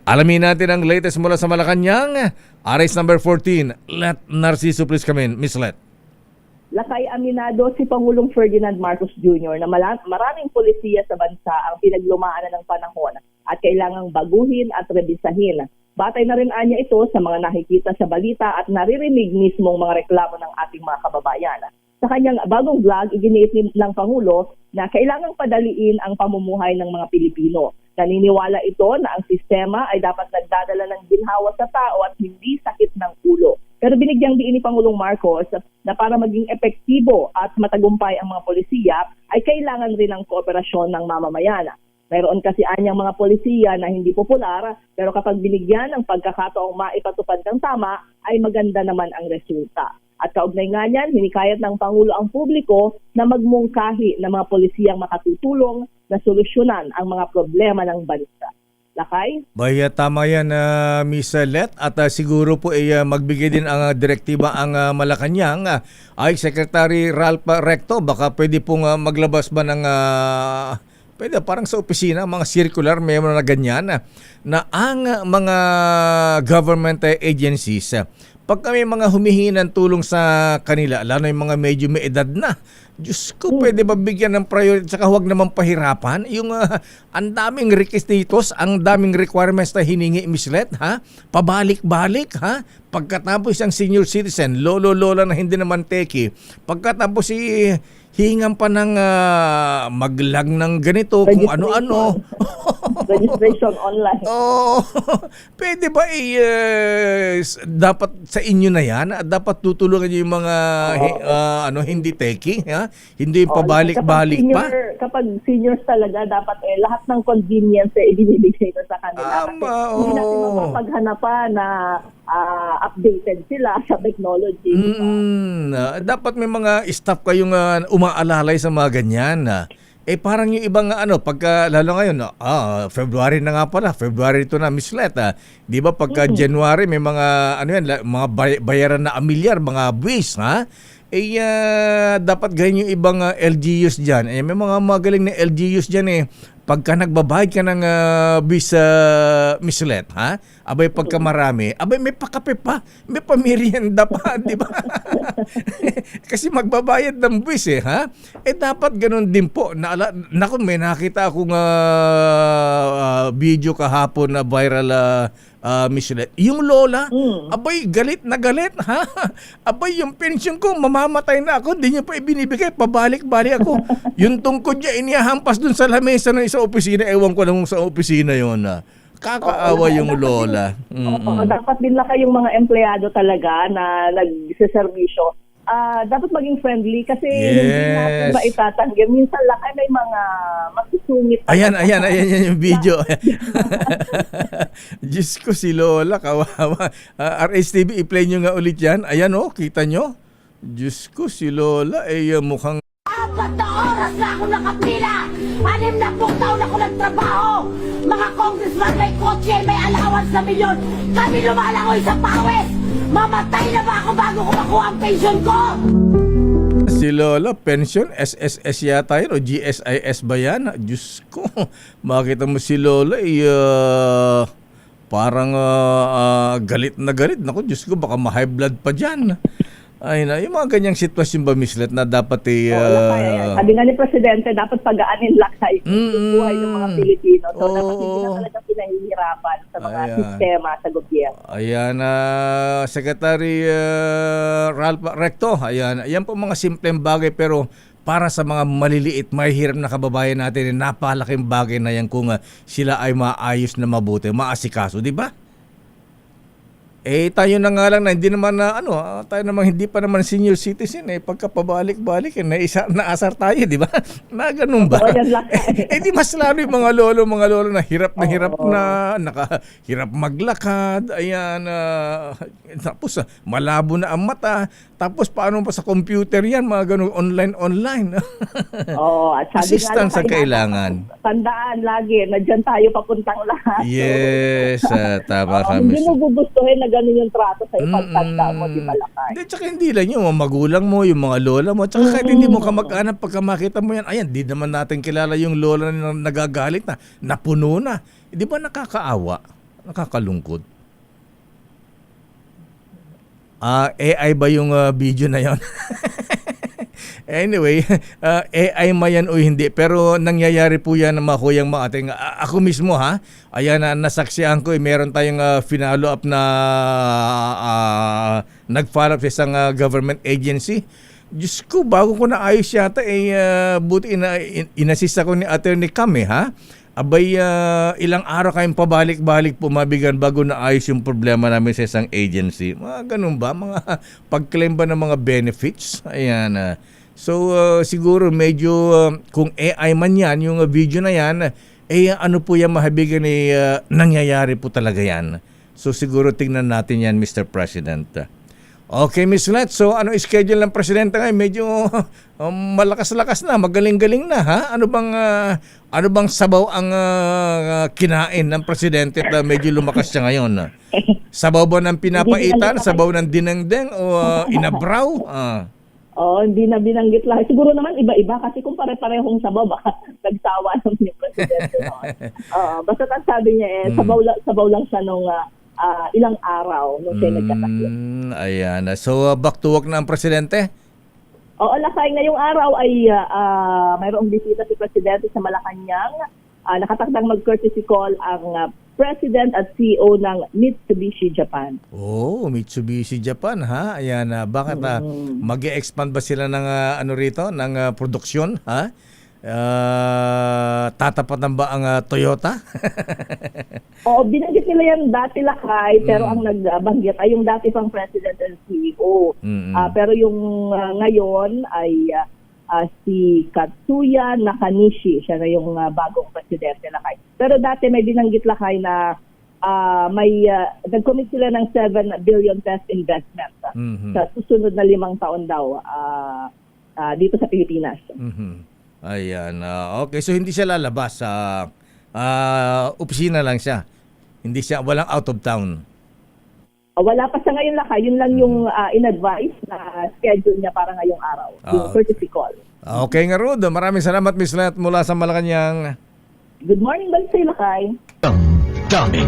Alamin natin ang latest mula sa Malacanang. Arrest number 14, Let Narciso, please come in. Miss Let. Lakay aminado si Pangulong Ferdinand Marcos Jr. na maraming polisiya sa bansa ang pinaglumaan ng panahon at kailangang baguhin at rebisahin. Batay na rin anya ito sa mga nakikita sa balita at naririnig mismong mga reklamo ng ating mga kababayan. Sa kanyang bagong vlog, iginiit ng Pangulo na kailangang padaliin ang pamumuhay ng mga Pilipino. Naniniwala ito na ang sistema ay dapat nagdadala ng ginhawa sa tao at hindi sakit ng ulo. Pero binigyang diin ni Pangulong Marcos na para maging epektibo at matagumpay ang mga polisiya ay kailangan rin ng kooperasyon ng mamamayan. Mayroon kasi anyang mga polisiya na hindi popular pero kapag binigyan ng pagkakataong maipatupad ng tama ay maganda naman ang resulta. At kaugnay nga niyan, hinikayat ng Pangulo ang publiko na magmungkahi ng mga polisiyang makatutulong na solusyonan ang mga problema ng bansa. Lakay? Baya tama yan, Miss Let. At siguro po magbigay din ang direktiba ang Malacanang ay Secretary Ralph Recto. Baka pwede pong maglabas ba ng pwede parang sa opisina, mga circular, may mga ganyan na ang mga government agencies, pag kami mga humihingi ng tulong sa kanila, lalo yung mga medyo may edad na, Diyos ko, pwede ba bigyan ng priority, saka huwag naman pahirapan? Yung ang daming requisitos, ang daming requirements na hiningi, Miss Let, ha? Pabalik-balik, ha? Pagkatapos ang senior citizen, lolo-lola na hindi naman teki, pagkatapos hingan pa ng maglag ng ganito, kung ano-ano. Registration online. Oh, pwede ba dapat sa inyo na yan? Dapat tutulungan niyo yung mga hindi teki, ha? Hindi pabalik-balik pa. Kapag seniors talaga, dapat lahat ng convenience ibinibigay ko sa kanila. Hindi natin mapapaghanapan na updated sila sa technology. Dapat may mga staff kayong umaalalay sa mga ganyan. Parang yung ibang pagka lalo ngayon, February na nga pala, February ito na, Miss Let. Di ba pagka January may mga mga bayaran na amilyar, mga buwis, ha? Dapat ganyan yung ibang LGUs dyan. May mga magaling na LGUs dyan pagka nagbabayad ka ng buwis Miss Let, ha? Abay pagka marami, abay may pakape pa, may pamerienda pa, di ba? Kasi magbabayad ng buwis ha? Dapat ganun din po. Naku, may nakita akong video kahapon na viral Miss Let. Yung lola, abay galit na galit, ha? Abay yung pension ko, mamamatay na ako, di niya pa ibinibigay, pabalik-balik ako. Yung tungkod niya, inihahampas dun sa lamesa ng isang opisina, ewan ko naman sa opisina yon. Kakaawa yung lola. Dapat din kayong mga empleyado talaga na nagsiservisyo. Dapat maging friendly kasi hindi natin ba itatanggi. Minsan lakay may mga masusungit. Ayan yung video. Diyos ko, si lola, kawawa. RSTV, i-play nyo nga ulit yan. Ayan kita nyo. Diyos ko, si lola, mukhang 4 na oras na ako nakapila! 60 taon ako nagtrabaho! Mga congressman may kotse, may allowance na milyon! Kami lumalangoy sa pawis! Mamatay na ba ako bago ko makuha ang pension ko? si lola, pension, SSS yata yun o GSIS ba yan? Diyos ko, makita mo si lola parang galit na galit. Naku, Diyos ko, baka ma-high blood pa dyan. Ay na, yung mga ganyang sitwasyon ba, Miss Let, na dapat sabi nga ni Presidente, dapat pagaanin lakay yung buhay ng mga Pilipino. So, dapat hindi na talaga pinahihirapan sa mga sistema sa gobyerno. Ayan, Secretary Ralph Recto, ayan po mga simpleng bagay pero para sa mga maliliit, mahihirap na kababayan natin, napakalaking bagay na yan kung sila ay maayos na mabuti, maasikaso, di ba? Tayo na nga lang na hindi naman tayo naman hindi pa naman senior citizen pagka pabalik-balik naasar tayo, di ba? Na ganun ba? Di mas lalo yung mga lolo na hirap na hirap maglakad, ayan, tapos malabo na ang mata, tapos paano pa sa computer yan, mga ganun, online. At sabi assistance ang kailangan. Tandaan lagi, nandiyan tayo papuntang lahat. Yes, tama kami. Hindi mo gugustuhin na ganun yung trato sa ipagtanda mo, di ba lakay? Hindi, tsaka hindi lang yung mga magulang mo, yung mga lola mo, tsaka kahit hindi mo kamag-anak pagka makita mo yan, ayan, di naman natin kilala yung lola na nagagalit na, napuno na. Di ba nakakaawa? Nakakalungkot. AI ba yung video na yon? Anyway, AI man yan o hindi, pero nangyayari po yan ng mga kuyang mga ating, ako mismo ha, ayan na nasaksihan ko, meron tayong finalo up na nag-follow up sa isang government agency. Diyos ko, bago ko naayos yata, buti inassist ako ni Attorney Kame ha. Abay, ilang araw kayong pabalik-balik pumabigan bago naayos yung problema namin sa isang agency. Mga ganun ba? Mga pag-claim ba ng mga benefits? Ayan. So, siguro medyo kung AI man yan, yung video na yan, ano po yan mahabigan nangyayari po talaga yan. So, siguro tingnan natin yan, Mr. President. Okay, Ms. Let. So, ano schedule ng Presidente ngayon? Medyo malakas-lakas na, magaling-galing na, ha? Ano bang sabaw ang kinain ng Presidente at medyo lumakas siya ngayon? Sabaw ba ng pinapaitan? Sabaw ng dinengdeng? O inabraw? Hindi na binanggit lahat. Siguro naman iba-iba kasi kung pare-parehong sabaw, baka nagsawa naman yung presidente noon. Basta ang sabi niya, sabaw lang siya nung ilang araw nung siya nagkasakit. Ayan. So, back to work na ang presidente? Oo, Lakay. Ngayong araw ay mayroong bisita si Presidente sa Malacanang. Nakatakdang mag-courtesy call ang President at CEO ng Mitsubishi Japan. Oh, Mitsubishi Japan ha. Ayan, bakit mag-e-expand ba sila ng rito, ng produksyon, ha? Tatapatan ba ang Toyota? Oo, binanggit nila yan dati, Lakay, pero ang nagbanggit ay yung dati pang President and CEO. Pero yung ngayon ay si Katsuya Nakanishi, siya na yung bagong presidente, Lakay. Pero dati may binanggit, Lakay, na nag-commit sila ng 7 billion pesos investment sa susunod na 5 taon daw dito sa Pilipinas. Ayan. Okay, so hindi siya lalabas sa opisina lang siya. Hindi siya, walang out of town. Wala pa sa ngayon, Lakay. Yun lang yung in-advise na schedule niya para ngayong araw. Yung courtesy call. Okay nga, Rod. Maraming salamat, Miss Let, mula sa Malacanang. Good morning, Bansay, Lakay. Dummy.